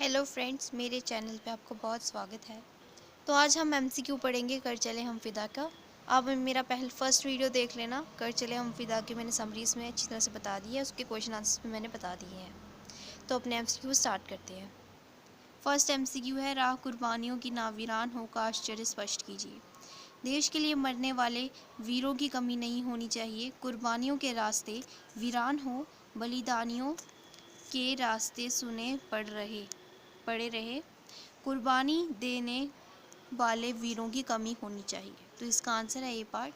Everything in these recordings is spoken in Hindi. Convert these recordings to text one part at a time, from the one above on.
हेलो फ्रेंड्स, मेरे चैनल पे आपका बहुत स्वागत है। तो आज हम एमसीक्यू पढ़ेंगे कर चले हम फिदा का। आप मेरा फर्स्ट वीडियो देख लेना। कर चले हम फिदा के मैंने समरीज में अच्छी तरह से बता दी है, उसके क्वेश्चन आंसर्स भी मैंने बता दिए हैं। तो अपने एमसीक्यू स्टार्ट करते हैं। फर्स्ट एमसीक्यू है, राह कुर्बानियों की नावीरान हो का आश्चर्य स्पष्ट कीजिए। देश के लिए मरने वाले वीरों की कमी नहीं होनी चाहिए। कुर्बानियों के रास्ते वीरान हो, बलिदानियों के रास्ते सुने पड़े रहे। कुर्बानी देने वाले वीरों की कमी होनी चाहिए। तो इसका आंसर है ए पार्ट,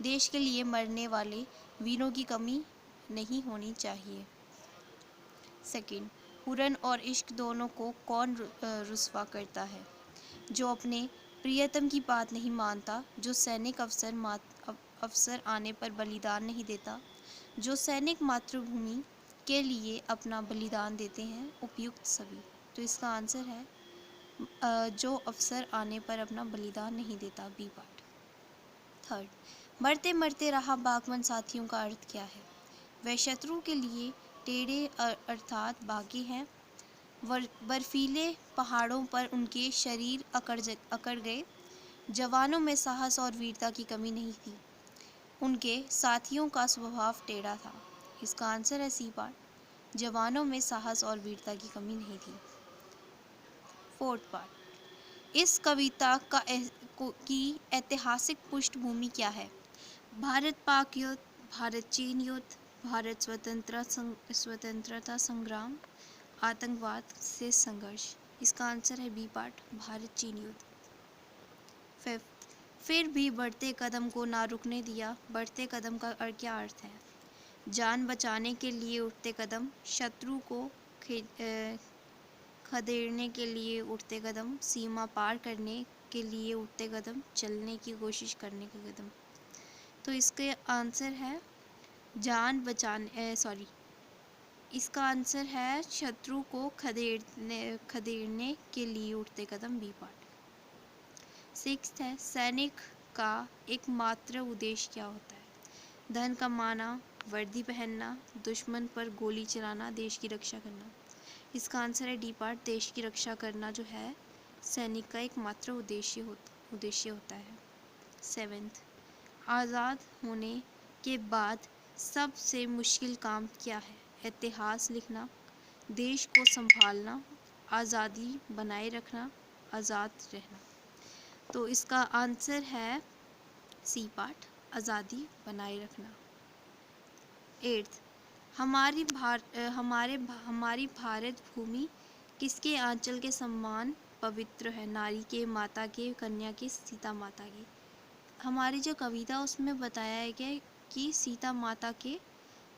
देश के लिए मरने वाले वीरों की कमी नहीं होनी चाहिए। सेकंड, हुरन और इश्क दोनों को कौन रुस्वा करता है? जो अपने प्रियतम की बात नहीं मानता, जो सैनिक अवसर आने पर बलिदान नहीं देता, जो सैनिक मातृभूमि के लिए अपना बलिदान देते हैं, उपयुक्त सभी। तो इसका आंसर है जो अवसर आने पर अपना बलिदान नहीं देता, बी पार्ट। थर्ड, मरते मरते रहा बागवन साथियों का अर्थ क्या है? वह शत्रु के लिए टेढ़े अर्थात बागी हैं। बर्फीले पहाड़ों पर उनके शरीर अकड़ गए। जवानों में साहस और वीरता की कमी नहीं थी, उनके साथियों का स्वभाव टेढ़ा था। इसका आंसर है सी पार्ट, जवानों में साहस और वीरता की कमी नहीं थी। फोर्थ पार्ट, इस कविता की ऐतिहासिक पृष्ठभूमि क्या है? भारत पाक युद्ध, भारत चीन युद्ध, भारत स्वतंत्रता संग्राम, आतंकवाद से संघर्ष। इसका आंसर है बी पार्ट, भारत चीन युद्ध। फिफ्थ, फिर भी बढ़ते कदम को ना रुकने दिया। बढ़ते कदम का क्या अर्थ है? जान बचाने के लिए उठते कदम, शत्रु को खदेड़ने के लिए उठते कदम, सीमा पार करने के लिए उठते कदम, चलने की कोशिश करने के कदम। तो इसके आंसर है इसका आंसर है शत्रु को खदेड़ने के लिए उठते कदम, बी पार्ट। सिक्स्थ है, सैनिक का एकमात्र उद्देश्य क्या होता है? धन कमाना, वर्दी पहनना, दुश्मन पर गोली चलाना, देश की रक्षा करना। इसका आंसर है डी पार्ट, देश की रक्षा करना जो है सैनिक का एकमात्र उद्देश्य होता है। सेवेंथ, आज़ाद होने के बाद सबसे मुश्किल काम क्या है? इतिहास लिखना, देश को संभालना, आज़ादी बनाए रखना, आज़ाद रहना। तो इसका आंसर है सी पार्ट, आज़ादी बनाए रखना। एट्थ, हमारी भारत भूमि किसके आंचल के सम्मान पवित्र है? नारी के, माता के, कन्या के, सीता माता की। हमारी जो कविता उसमें बताया है कि सीता माता के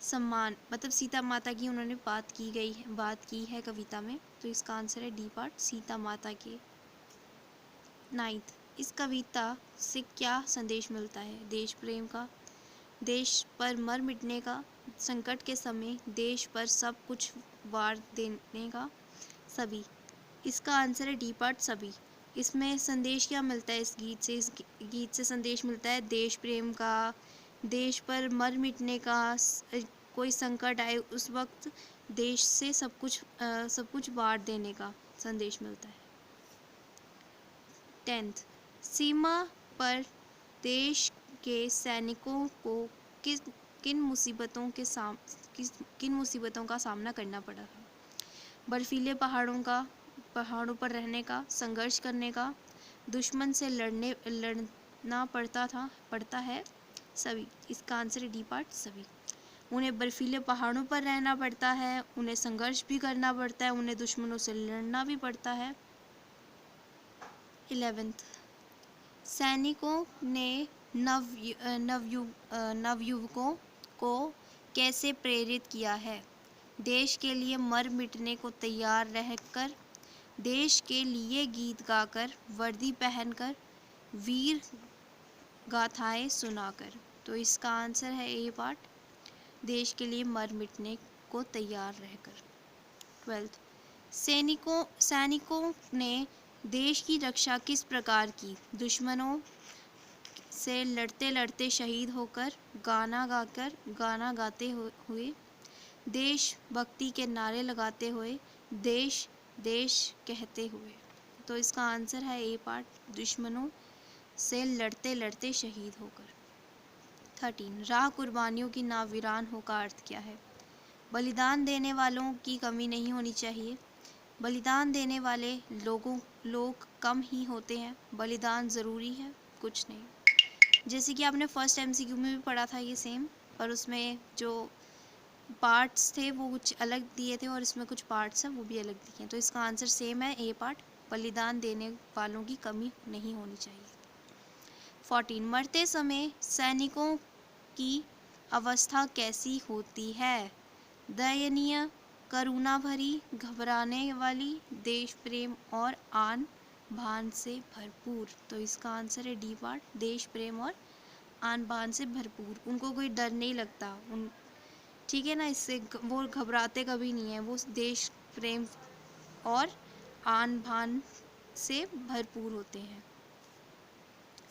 सम्मान, मतलब सीता माता की उन्होंने बात की है कविता में। तो इसका आंसर है डी पार्ट, सीता माता के। नाइन्थ, इस कविता से क्या संदेश मिलता है? देश प्रेम का, देश पर मर मिटने का, संकट के समय देश पर सब कुछ वार देने का, सभी। इसका आंसर है डी पार्ट, सभी। इसमें संदेश क्या मिलता है? इस गीत से संदेश मिलता है देश प्रेम का, देश पर मर मिटने का, कोई संकट आए उस वक्त देश से सब कुछ वार देने का संदेश मिलता है। 10th, सीमा पर देश के सैनिकों को किन मुसीबतों का सामना करना पड़ा था? बर्फीले पहाड़ों पर रहने का, संघर्ष करने का, दुश्मन से लड़ना पड़ता है, सभी। इसका आंसर है डी पार्ट, सभी। उन्हें बर्फीले पहाड़ों पर रहना पड़ता है, उन्हें संघर्ष भी करना पड़ता है, उन्हें दुश्मनों से लड़ना भी पड़ता है। 11th, सैनिकों ने नवयुवकों को कैसे प्रेरित किया है? देश के लिए मर मिटने को तैयार रहकर, देश के लिए गीत गाकर, वर्दी पहनकर, वीर गाथाएं सुनाकर। तो इसका आंसर है ए पार्ट, देश के लिए मर मिटने को तैयार रहकर। 12th, सैनिकों ने देश की रक्षा किस प्रकार की? दुश्मनों से लड़ते लड़ते शहीद होकर, गाना गाते हुए, देश भक्ति के नारे लगाते हुए, देश देश कहते हुए। तो इसका आंसर है ए पार्ट, दुश्मनों से लड़ते लड़ते शहीद होकर। 13 राह कुर्बानियों की नाव वीरान हो का अर्थ क्या है? बलिदान देने वालों की कमी नहीं होनी चाहिए। बलिदान देने वाले लोग कम ही होते हैं। बलिदान ज़रूरी है, कुछ नहीं। जैसे कि आपने फर्स्ट MCQ में भी पढ़ा था ये सेम, पर उसमें जो पार्ट्स थे वो कुछ अलग दिए थे और इसमें कुछ पार्ट्स हैं वो भी अलग दिए हैं। तो इसका आंसर सेम है, ए पार्ट, बलिदान देने वालों की कमी नहीं होनी चाहिए। 14 मरते समय सैनिकों की अवस्था कैसी होती है? दयनीय, करुणा भरी, घबराने वाली, देश प्रेम और आन बान से भरपूर। तो इसका आंसर है डी पार्ट, देश प्रेम और आन बान से भरपूर। उनको कोई डर नहीं लगता, ठीक है ना, इससे वो घबराते कभी नहीं है, वो देश प्रेम और आन बान से भरपूर होते हैं।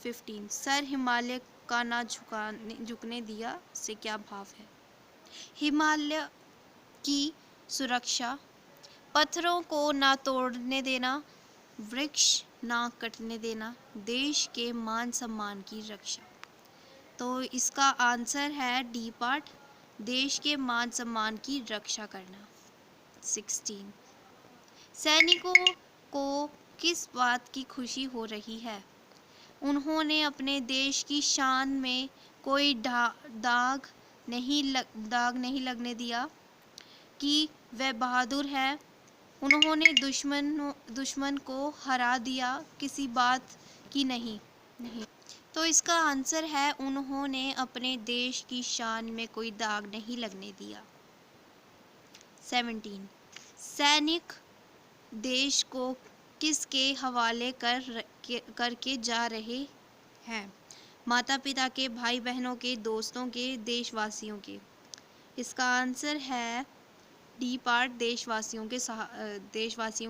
15 सर हिमालय का ना झुकने दिया से क्या भाव है? हिमालय की सुरक्षा, पत्थरों को ना तोड़ने देना, वृक्ष ना कटने देना, देश के मान सम्मान की रक्षा। तो इसका आंसर है डी पार्ट, देश के मान सम्मान की रक्षा करना। 16 सैनिकों को किस बात की खुशी हो रही है? उन्होंने अपने देश की शान में कोई दाग नहीं लगने दिया कि वह बहादुर है। उन्होंने दुश्मन को हरा दिया, किसी बात की नहीं। तो इसका आंसर है उन्होंने अपने देश की शान में कोई दाग नहीं लगने दिया। 17 सैनिक देश को किसके हवाले करके जा रहे हैं? माता पिता के, भाई बहनों के, दोस्तों के, देशवासियों के। इसका आंसर है डी पार्ट, देशवासियों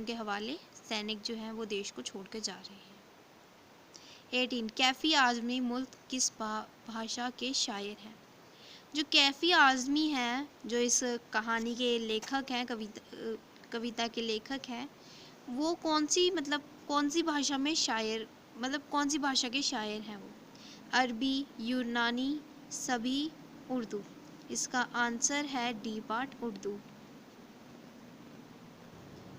के हवाले सैनिक जो हैं वो देश को छोड़ कर जा रहे हैं। 18 कैफ़ी आज़मी मुल्क किस भाषा के शायर हैं? जो कैफ़ी आज़मी हैं, जो इस कहानी के लेखक हैं, कविता के लेखक हैं, वो कौन सी भाषा में शायर, कौन सी भाषा के शायर हैं वो? अरबी, यूनानी, सभी, उर्दू। इसका आंसर है डी पार्ट, उर्दू।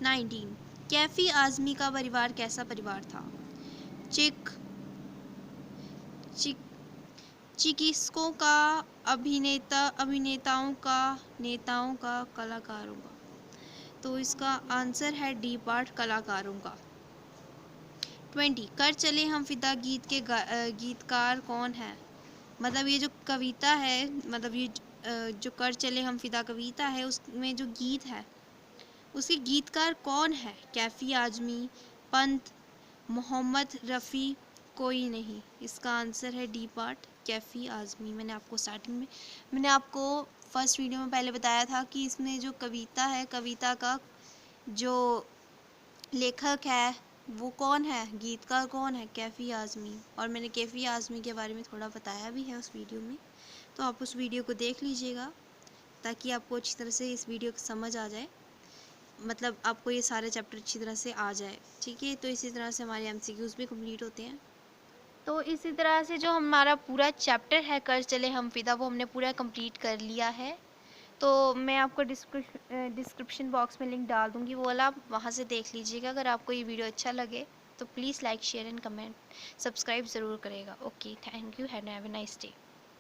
19 कैफ़ी आज़मी का परिवार कैसा परिवार था? चिकित्सकों का, अभिनेताओं का, नेताओं का, कलाकारों का। तो इसका आंसर है डी पार्ट, कलाकारों का। 20 कर चले हम फिदा गीत के गीतकार कौन है? ये जो कविता है, ये जो कर चले हम फिदा कविता है, उसमें जो गीत है उसके गीतकार कौन है? कैफ़ी आज़मी, पंत, मोहम्मद रफ़ी, कोई नहीं। इसका आंसर है डी पार्ट, कैफ़ी आज़मी। मैंने आपको फर्स्ट वीडियो में पहले बताया था कि इसमें जो कविता है, कविता का जो लेखक है वो कौन है, गीतकार कौन है? कैफ़ी आज़मी। और मैंने कैफ़ी आज़मी के बारे में थोड़ा बताया भी है उस वीडियो में, तो आप उस वीडियो को देख लीजिएगा ताकि आपको अच्छी तरह से इस वीडियो को समझ आ जाए, आपको ये सारे चैप्टर अच्छी तरह से आ जाए, ठीक है। तो इसी तरह से हमारे MCQs भी कंप्लीट होते हैं। तो इसी तरह से जो हमारा पूरा चैप्टर है कर चले हम फिदा, वो हमने पूरा कंप्लीट कर लिया है। तो मैं आपको डिस्क्रिप्शन बॉक्स में लिंक डाल दूँगी, वो वाला आप वहाँ से देख लीजिएगा। अगर आपको ये वीडियो अच्छा लगे तो please like, share and comment, subscribe ज़रूर करेगा। Okay, thank you, have a nice day.